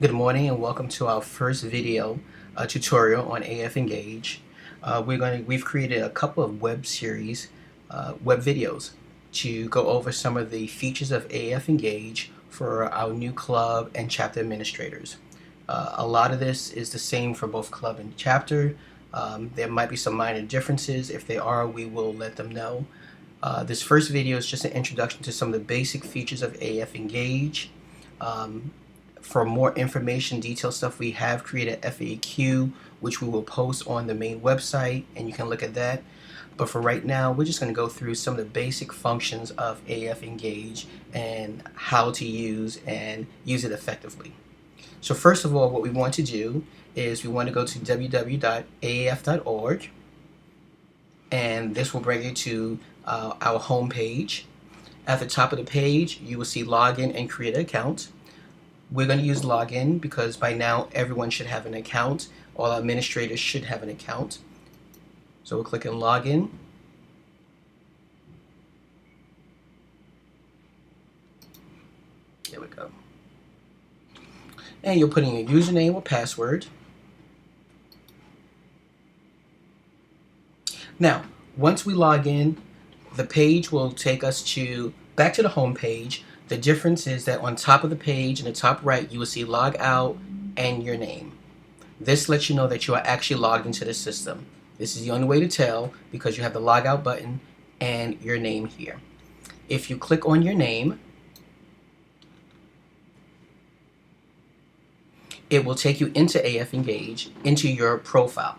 Good morning and welcome to our first video tutorial on AF Engage. We've created a couple of web series, web videos to go over some of the features of AF Engage for our new club and chapter administrators. A lot of this is the same for both club and chapter. There might be some minor differences. If they are, we will let them know. This first video is just an introduction to some of the basic features of AF Engage. For more information, detailed stuff, we have created FAQ, which we will post on the main website, and you can look at that. But for right now, we're just going to go through some of the basic functions of AF Engage and how to use and use it effectively. So first of all, what we want to do is we want to go to www.aaf.org, and this will bring you to our home page. At the top of the page, you will see login and create an account. We're going to use login because by now everyone should have an account. All administrators should have an account. So we'll click on login. There we go. And you'll put in your username or password. Now, once we log in, the page will take us back to the home page. The difference is that on top of the page, in the top right, you will see log out and your name. This lets you know that you are actually logged into the system. This is the only way to tell because you have the log out button and your name here. If you click on your name, it will take you into AF Engage, into your profile.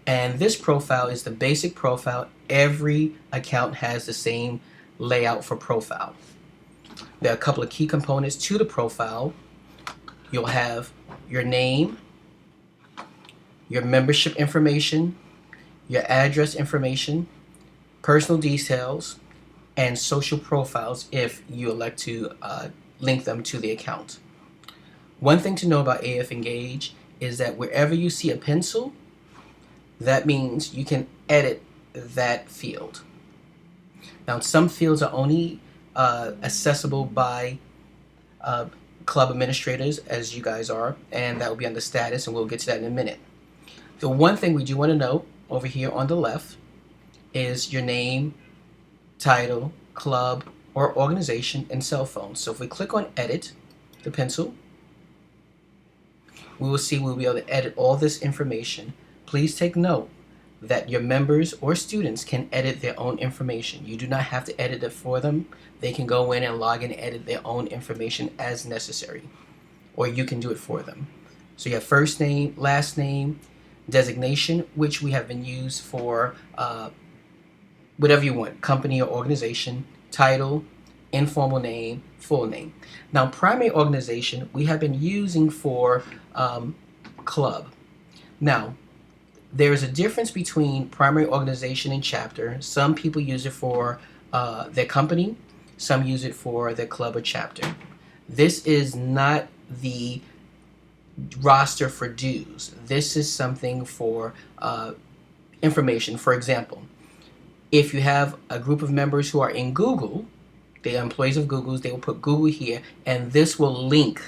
And this profile is the basic profile. Every account has the same layout for profile. There are a couple of key components to the profile. You'll have your name, your membership information, your address information, personal details, and social profiles if you elect to link them to the account. One thing to know about AF Engage is that wherever you see a pencil, that means you can edit that field. Now, some fields are only accessible by club administrators, as you guys are, and that will be under status, and we'll get to that in a minute. The one thing we do want to note over here on the left is your name, title, club, or organization, and cell phone. So if we click on edit, the pencil, we will see we'll be able to edit all this information. Please take note that your members or students can edit their own information. You do not have to edit it for them. They can go in and log in and edit their own information as necessary, or you can do it for them. So you have first name, last name, designation, which we have been used for whatever you want, company or organization, title, informal name, full name. Now, primary organization we have been using for club. Now, there is a difference between primary organization and chapter. Some people use it for their company. Some use it for their club or chapter. This is not the roster for dues. This is something for information. For example, if you have a group of members who are in Google, they are employees of Google's, they will put Google here, and this will link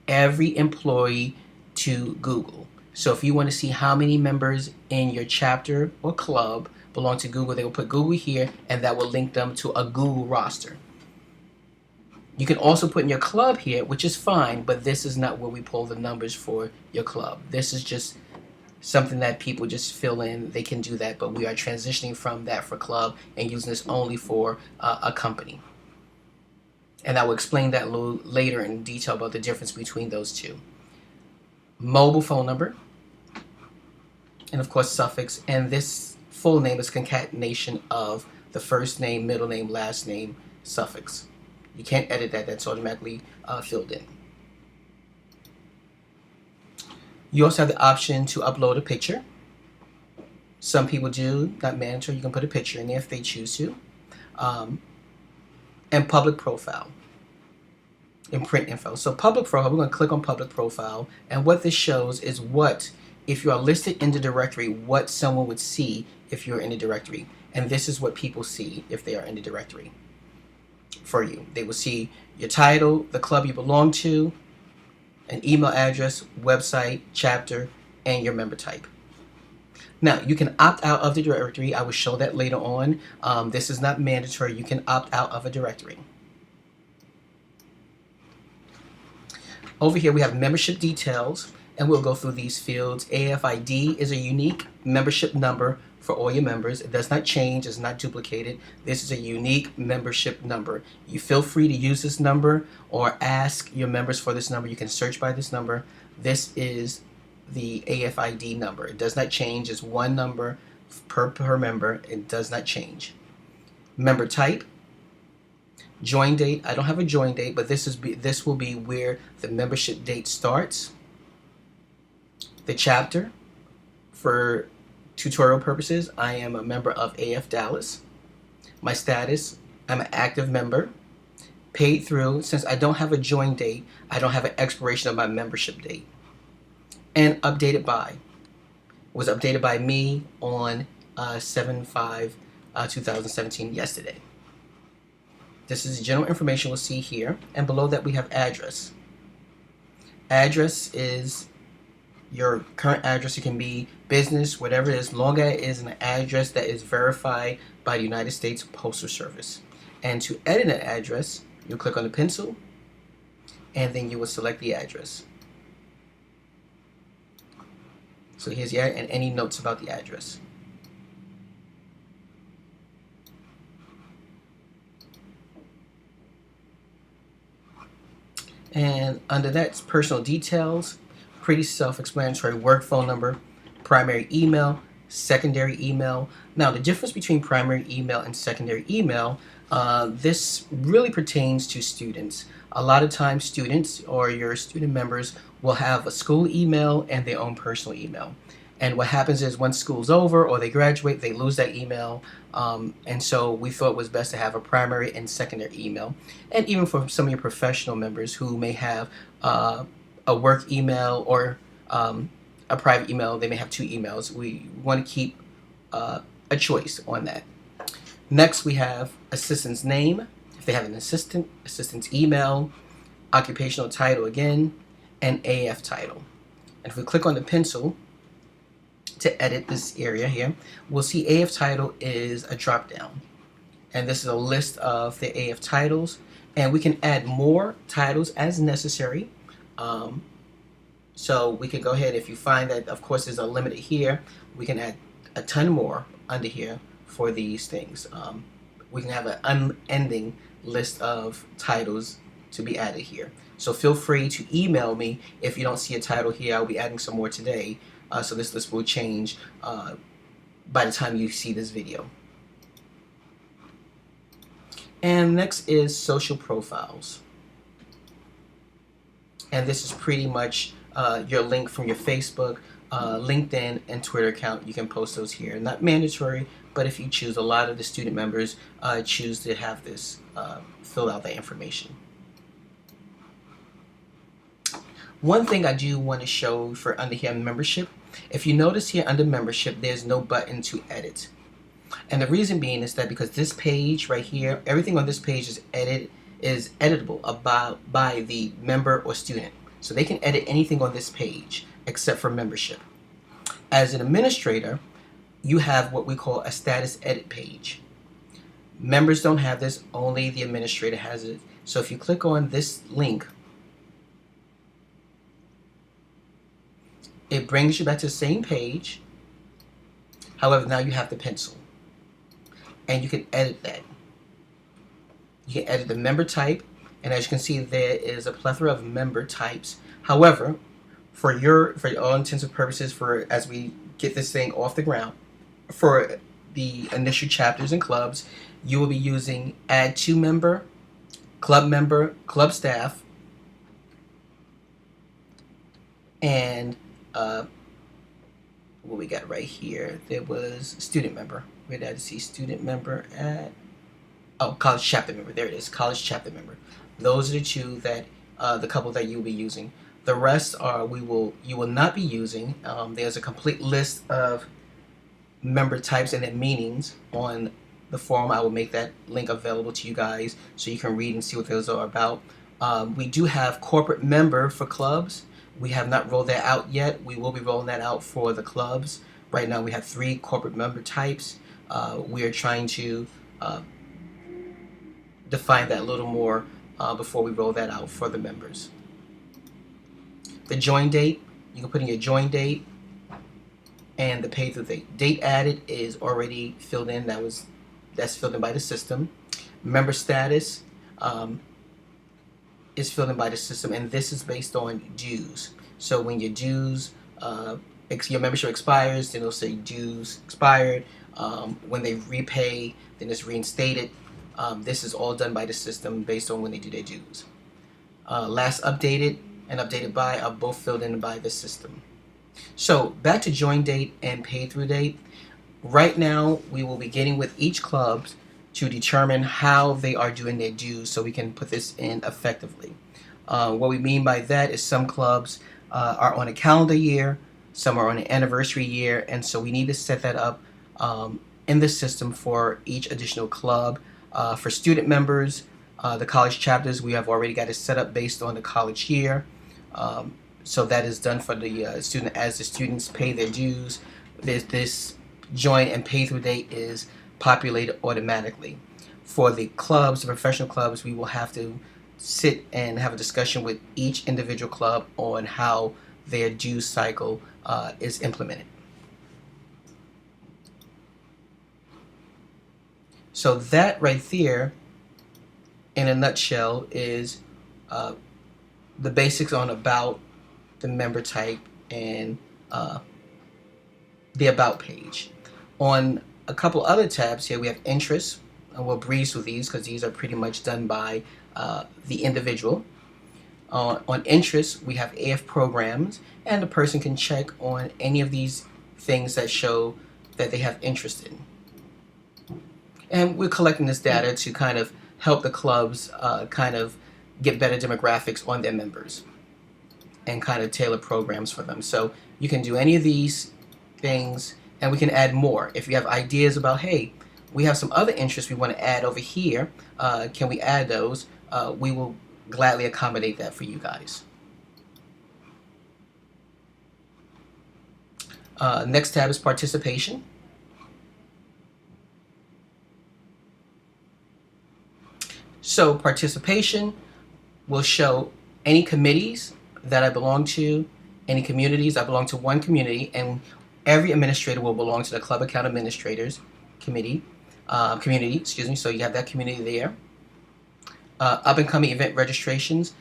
every employee to Google. So if you want to see how many members in your chapter or club belong to Google, they will put Google here, and that will link them to a Google roster. You can also put in your club here, which is fine, but this is not where we pull the numbers for your club. This is just something that people just fill in. They can do that, but we are transitioning from that for club and using this only for a company. And I will explain that a little later in detail about the difference between those two. Mobile phone number, and of course suffix, and this full name is concatenation of the first name, middle name, last name, suffix. You can't edit that, that's automatically filled in. You also have the option to upload a picture. Some people do, not mandatory, you can put a picture in there if they choose to. And public profile and print info. So public profile, we're going to click on public profile, and what this shows is what, if you are listed in the directory, what someone would see if you're in the directory. And this is what people see if they are in the directory for you. They will see your title, the club you belong to, an email address, website, chapter, and your member type. Now, you can opt out of the directory. I will show that later on. This is not mandatory. You can opt out of a directory. Over here, we have membership details, and we'll go through these fields. AAF ID is a unique membership number for all your members. It does not change, it's not duplicated. This is a unique membership number. You feel free to use this number or ask your members for this number. You can search by this number. This is the AAF ID number. It does not change. It's one number per member. It does not change. Member type. Join date. I don't have a join date, but this will be where the membership date starts. The chapter. For tutorial purposes, I am a member of AF Dallas. My status, I'm an active member. Paid through, since I don't have a join date, I don't have an expiration of my membership date. And updated by. Was updated by me on 7/5/2017 yesterday. This is general information we'll see here, and below that we have address. Address is your current address. It can be business, whatever it is, long as it is an address that is verified by the United States Postal Service. And to edit an address, you click on the pencil, and then you will select the address. So here's the and any notes about the address. And under that's personal details, pretty self-explanatory. Work phone number, primary email, secondary email. Now the difference between primary email and secondary email, this really pertains to students. A lot of times students or your student members will have a school email and their own personal email. And what happens is once school's over or they graduate, they lose that email. And so we thought it was best to have a primary and secondary email. And even for some of your professional members who may have a work email or a private email, they may have two emails. We want to keep a choice on that. Next, we have assistant's name. If they have an assistant, assistant's email, occupational title again, and AF title. And if we click on the pencil, to edit this area here, we'll see AF title is a drop down, and this is a list of the AF titles, and we can add more titles as necessary. So we can go ahead, if you find that of course there's a limit here, we can add a ton more under here for these things. We can have an unending list of titles to be added here. So feel free to email me if you don't see a title here. I'll be adding some more today. So this list will change by the time you see this video. And next is social profiles. And this is pretty much your link from your Facebook, LinkedIn, and Twitter account. You can post those here. Not mandatory, but if you choose, a lot of the student members choose to have this fill out that information. One thing I do want to show for under here membership, if you notice here under membership, there's no button to edit. And the reason being is that because this page right here, everything on this page is editable by the member or student. So they can edit anything on this page except for membership. As an administrator, you have what we call a status edit page. Members don't have this, only the administrator has it. So if you click on this link, it brings you back to the same page. However, now you have the pencil. And you can edit that. You can edit the member type. And as you can see, there is a plethora of member types. However, for all intents and purposes, as we get this thing off the ground, for the initial chapters and clubs, you will be using add to member, club staff, and what we got right here, there was student member. Where did I see student member at? Oh, college chapter member. There it is, college chapter member. Those are the two that the couple that you'll be using. The rest are you will not be using. There's a complete list of member types and their meanings on the forum. I will make that link available to you guys so you can read and see what those are about. We do have corporate member for clubs. We have not rolled that out yet. We will be rolling that out for the clubs. Right now we have 3 corporate member types. We are trying to define that a little more before we roll that out for the members. The join date, you can put in your join date and the pay through date. Date added is already filled in. That's filled in by the system. Member status is filled in by the system, and this is based on dues. So when your dues, your membership expires, then it'll say dues expired. When they repay, then it's reinstated. This is all done by the system based on when they do their dues. Last updated and updated by are both filled in by the system. So back to join date and pay through date. Right now, we will be getting with each club to determine how they are doing their dues so we can put this in effectively. What we mean by that is some clubs are on a calendar year, some are on an anniversary year, and so we need to set that up in the system for each additional club. For student members, the college chapters, we have already got it set up based on the college year. So that is done for the student as the students pay their dues. This join and pay through date is populated automatically. For the clubs, the professional clubs, we will have to sit and have a discussion with each individual club on how their due cycle is implemented. So that right there, in a nutshell, is the basics on about the member type and the about page. On a couple other tabs here, we have interests, and we'll breeze through these because these are pretty much done by the individual. On interests, we have AF programs, and the person can check on any of these things that show that they have interest in. And we're collecting this data to kind of help the clubs kind of get better demographics on their members and kind of tailor programs for them. So you can do any of these things, and we can add more. If you have ideas about, hey, we have some other interests we want to add over here, can we add those? We will gladly accommodate that for you guys. Next tab is participation. So participation will show any committees that I belong to, any communities. I belong to one community, and every administrator will belong to the Club Account Administrators community. So you have that community there. Up and coming event registrations.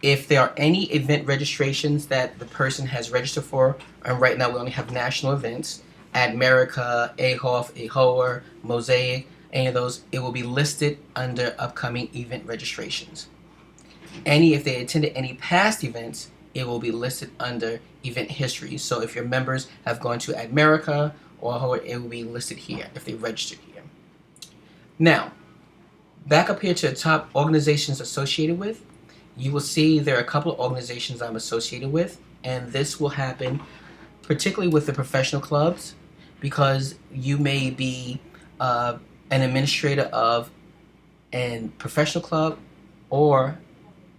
If there are any event registrations that the person has registered for, and right now we only have national events, Admerica, AAF, AHOA, Mosaic, any of those, it will be listed under upcoming event registrations. If they attended any past events, it will be listed under event history. So if your members have gone to Admerica or AHOA, it will be listed here if they registered here. Now, back up here to the top, organizations associated with, you will see there are a couple of organizations I'm associated with, and this will happen particularly with the professional clubs because you may be an administrator of a professional club or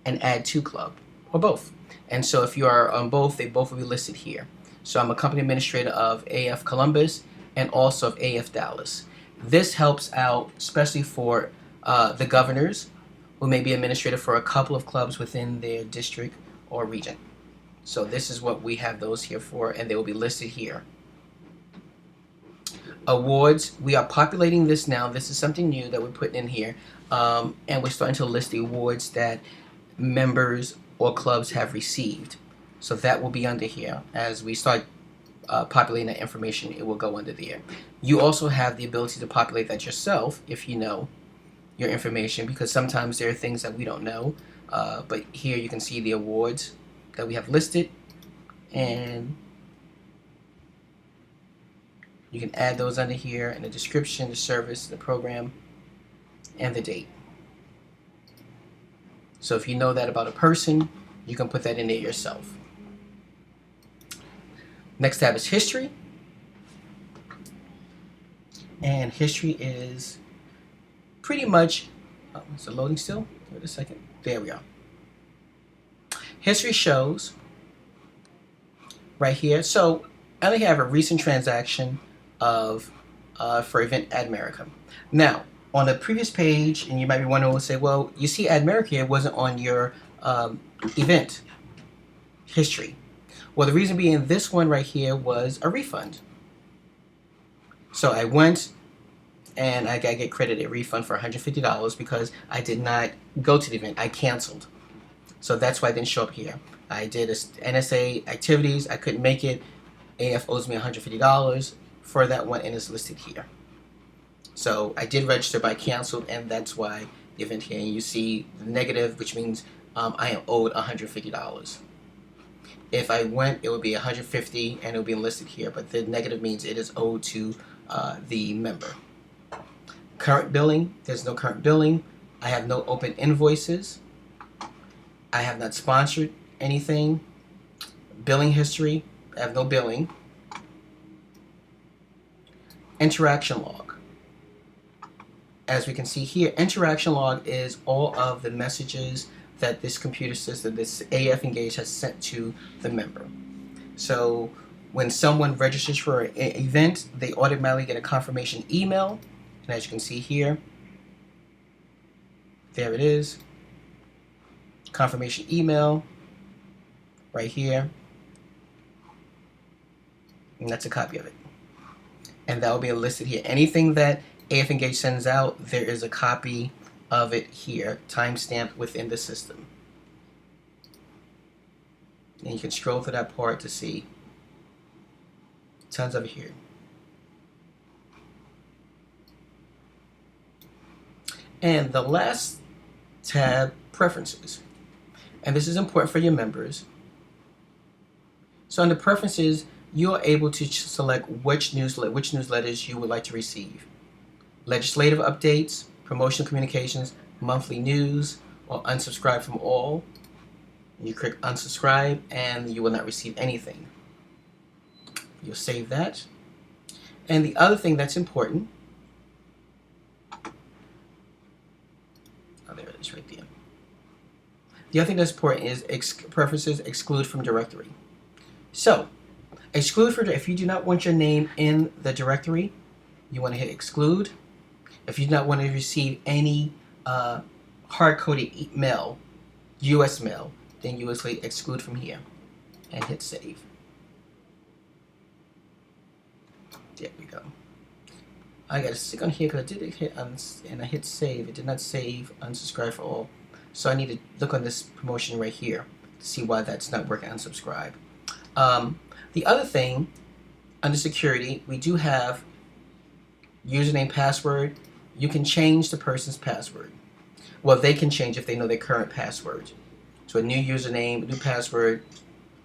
an add to club, or both. And so if you are on both, they both will be listed here. So I'm a company administrator of AF Columbus and also of AF Dallas. This helps out especially for the governors who may be administrator for a couple of clubs within their district or region. So this is what we have those here for, and they will be listed here. Awards, we are populating this now. This is something new that we're putting in here, and we're starting to list the awards that members or clubs have received. So that will be under here. As we start populating that information, it will go under there. You also have the ability to populate that yourself if you know your information, because sometimes there are things that we don't know, but here you can see the awards that we have listed, and you can add those under here in the description, the service, the program, and the date. So if you know that about a person, you can put that in there yourself. Next tab is history. And history is pretty much, is it loading still? Wait a second. There we are. History shows right here. So I only have a recent transaction of for event Ad America. Now, on the previous page, and you might be wondering, say, well, you see Ad America here wasn't on your event history. Well, the reason being this one right here was a refund. So I went and I got to get credited a refund for $150 because I did not go to the event. I canceled. So that's why I didn't show up here. I did NSA activities. I couldn't make it. AF owes me $150 for that one, and it's listed here. So I did register, but I canceled, and that's why the event here. And you see the negative, which means I am owed $150. If I went, it would be $150, and it would be listed here. But the negative means it is owed to the member. Current billing, there's no current billing. I have no open invoices. I have not sponsored anything. Billing history, I have no billing. Interaction log. As we can see here, interaction log is all of the messages that this computer system, this AAF Engage, has sent to the member. So when someone registers for an event, they automatically get a confirmation email. And as you can see here, there it is. Confirmation email right here. And that's a copy of it. And that will be listed here. Anything that AF Engage sends out, there is a copy of it here, timestamped within the system. And you can scroll through that part to see tons of it here. And the last tab, preferences. And this is important for your members. So under preferences, you're able to select which newsletters you would like to receive. Legislative updates, promotional communications, monthly news, or unsubscribe from all. You click unsubscribe and you will not receive anything. You'll save that. And the other thing that's important, oh, there it is right there. The other thing that's important is preferences exclude from directory. So, exclude for, if you do not want your name in the directory, you want to hit exclude. If you do not want to receive any hard-coded mail, US mail, then you will select exclude from here and hit save. There we go. I got to stick on here because I did hit and I hit save. It did not save unsubscribe for all. So I need to look on this promotion right here to see why that's not working, unsubscribe. The other thing, under security, we do have username, password. You can change the person's password. Well, they can change if they know their current password. So a new username, new password,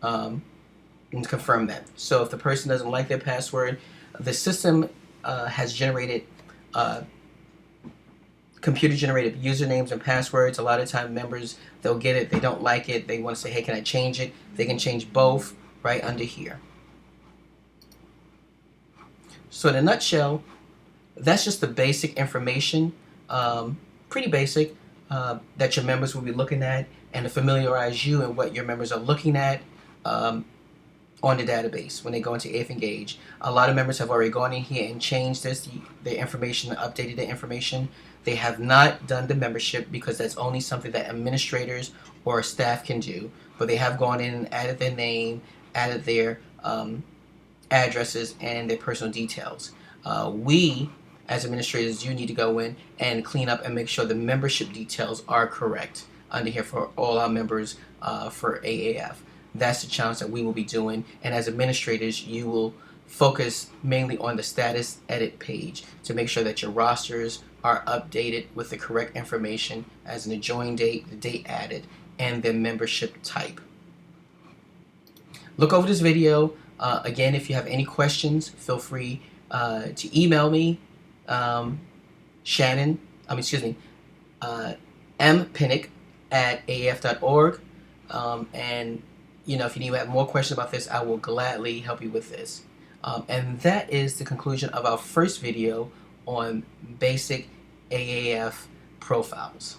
and confirm that. So if the person doesn't like their password, the system has generated computer-generated usernames and passwords. A lot of time members, they'll get it, they don't like it, they want to say, hey, can I change it? They can change both right under here. So in a nutshell, that's just the basic information, pretty basic, that your members will be looking at and to familiarize you and what your members are looking at on the database when they go into AF Engage. A lot of members have already gone in here and changed the information, updated the information. They have not done the membership because that's only something that administrators or staff can do. But they have gone in and added their name, added their addresses, and their personal details. We, as administrators, do need to go in and clean up and make sure the membership details are correct under here for all our members for AAF. That's the challenge that we will be doing. And as administrators, you will focus mainly on the status edit page to make sure that your rosters are updated with the correct information as in the join date, the date added, and the membership type. Look over this video. Again, if you have any questions, feel free to email me, mpinnick@aaf.org. And you know, if you need to have more questions about this, I will gladly help you with this. And that is the conclusion of our first video on basic AAF profiles.